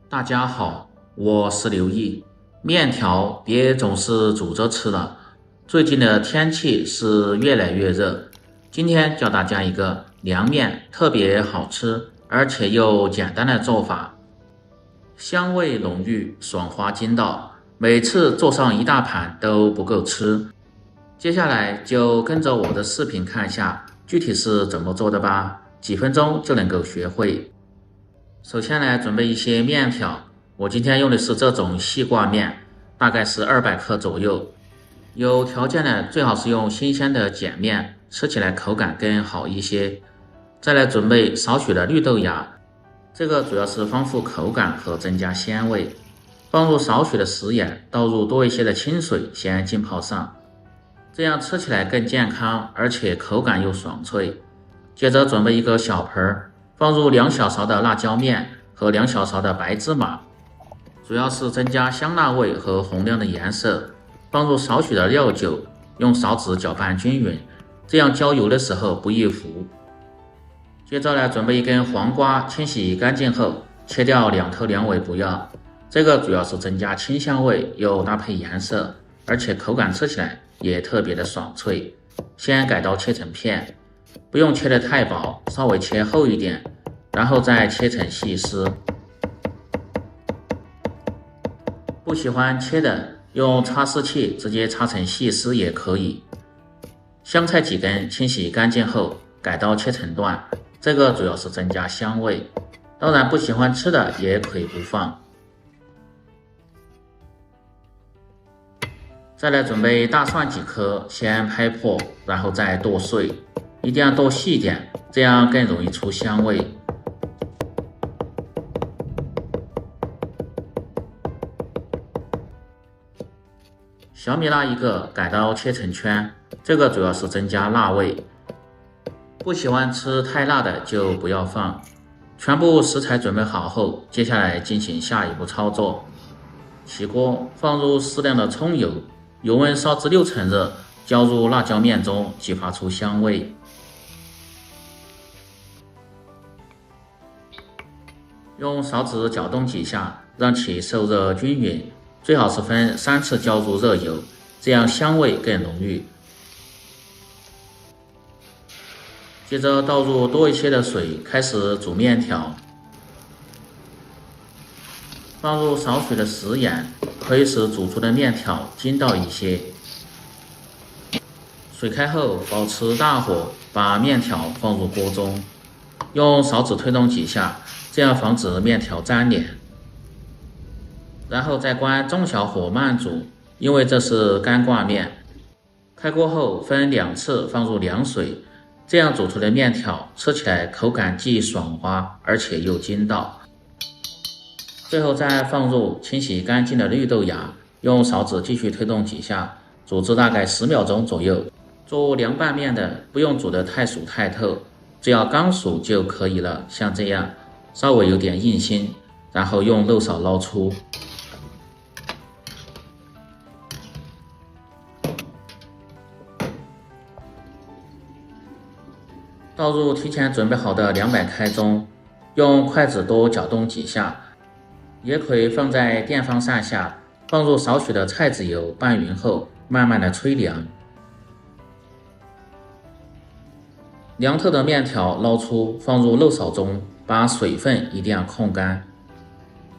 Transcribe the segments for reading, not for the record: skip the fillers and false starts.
大家好，我是刘毅。面条别总是煮着吃了，最近的天气是越来越热。今天教大家一个凉面特别好吃，而且又简单的做法，香味浓郁，爽滑筋道，每次做上一大盘都不够吃。接下来就跟着我的视频看一下具体是怎么做的吧，几分钟就能够学会。首先来准备一些面条，我今天用的是这种细挂面，大概是200克左右。有条件的最好是用新鲜的碱面，吃起来口感更好一些。再来准备少许的绿豆芽，这个主要是丰富口感和增加鲜味。放入少许的食盐，倒入多一些的清水，先浸泡上，这样吃起来更健康，而且口感又爽脆。接着准备一个小盆，放入2小勺的辣椒面和2小勺的白芝麻，主要是增加香辣味和红亮的颜色。放入少许的料酒，用勺子搅拌均匀，这样浇油的时候不易糊。接着来准备一根黄瓜，清洗干净后切掉2头2尾不要，这个主要是增加清香味，又搭配颜色，而且口感吃起来也特别的爽脆。先改刀切成片，不用切得太薄，稍微切厚一点，然后再切成细丝。不喜欢切的，用擦丝器直接擦成细丝也可以。香菜几根，清洗干净后改刀切成段，这个主要是增加香味。当然不喜欢吃的也可以不放。再来准备大蒜几颗，先拍破，然后再剁碎，一定要剁细一点，这样更容易出香味。小米辣一个，改刀切成圈，这个主要是增加辣味。不喜欢吃太辣的就不要放。全部食材准备好后，接下来进行下一步操作。起锅，放入适量的葱油，油温烧至6成热，浇入辣椒面中，激发出香味。用勺子搅动几下，让其受热均匀，最好是分3次浇入热油，这样香味更浓郁。接着倒入多一些的水，开始煮面条。放入少许的食盐，可以使煮出的面条筋道一些。水开后，保持大火，把面条放入锅中，用勺子推动几下，这样防止面条粘连。然后再关中小火慢煮，因为这是干挂面。开锅后分2次放入凉水，这样煮出的面条吃起来口感既爽滑，而且又筋道。最后再放入清洗干净的绿豆芽，用勺子继续推动几下，煮至大概10秒钟左右。做凉拌面的不用煮得太熟太透，只要刚熟就可以了，像这样稍微有点硬心，然后用漏勺捞出。倒入提前准备好的200开中，用筷子多搅动几下，也可以放在电风扇下，放入少许的菜籽油拌匀后，慢慢的吹凉。凉透的面条捞出，放入漏勺中，把水分一定要控干。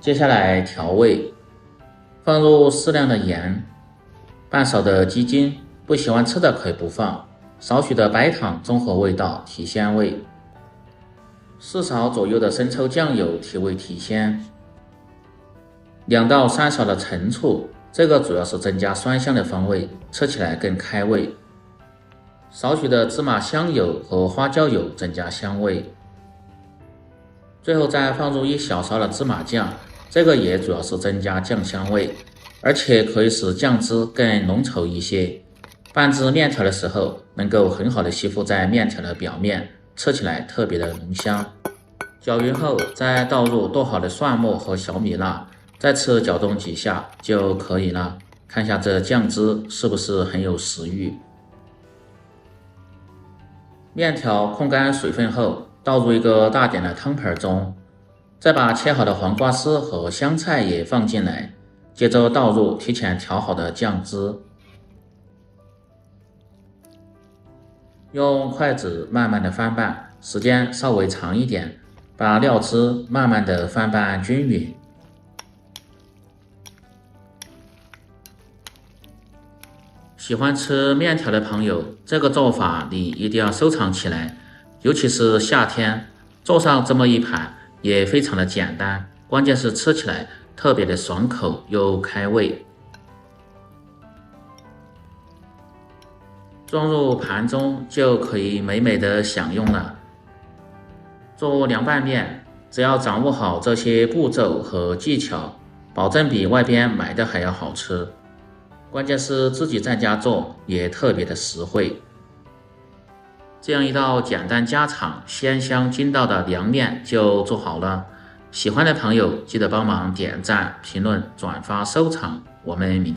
接下来调味，放入适量的盐，半勺的鸡精，不喜欢吃的可以不放。少许的白糖中和味道，提鲜味。4勺左右的生抽酱油，提味提鲜。2到3勺的陈醋，这个主要是增加酸香的风味，吃起来更开胃。少许的芝麻香油和花椒油，增加香味。最后再放入1小勺的芝麻酱，这个也主要是增加酱香味，而且可以使酱汁更浓稠一些。拌制面条的时候，能够很好的吸附在面条的表面，吃起来特别的浓香。搅匀后，再倒入剁好的蒜末和小米辣，再次搅动几下就可以了。看一下这酱汁是不是很有食欲。面条控干水分后，倒入一个大点的汤盆中，再把切好的黄瓜丝和香菜也放进来，接着倒入提前调好的酱汁，用筷子慢慢的翻拌，时间稍微长一点，把料汁慢慢的翻拌均匀。喜欢吃面条的朋友，这个做法你一定要收藏起来，尤其是夏天，做上这么一盘也非常的简单，关键是吃起来特别的爽口又开胃。装入盘中就可以美美的享用了。做凉拌面，只要掌握好这些步骤和技巧，保证比外边买的还要好吃。关键是自己在家做也特别的实惠。这样一道简单家常、鲜香筋道的凉面就做好了。喜欢的朋友记得帮忙点赞、评论、转发、收藏。我们明天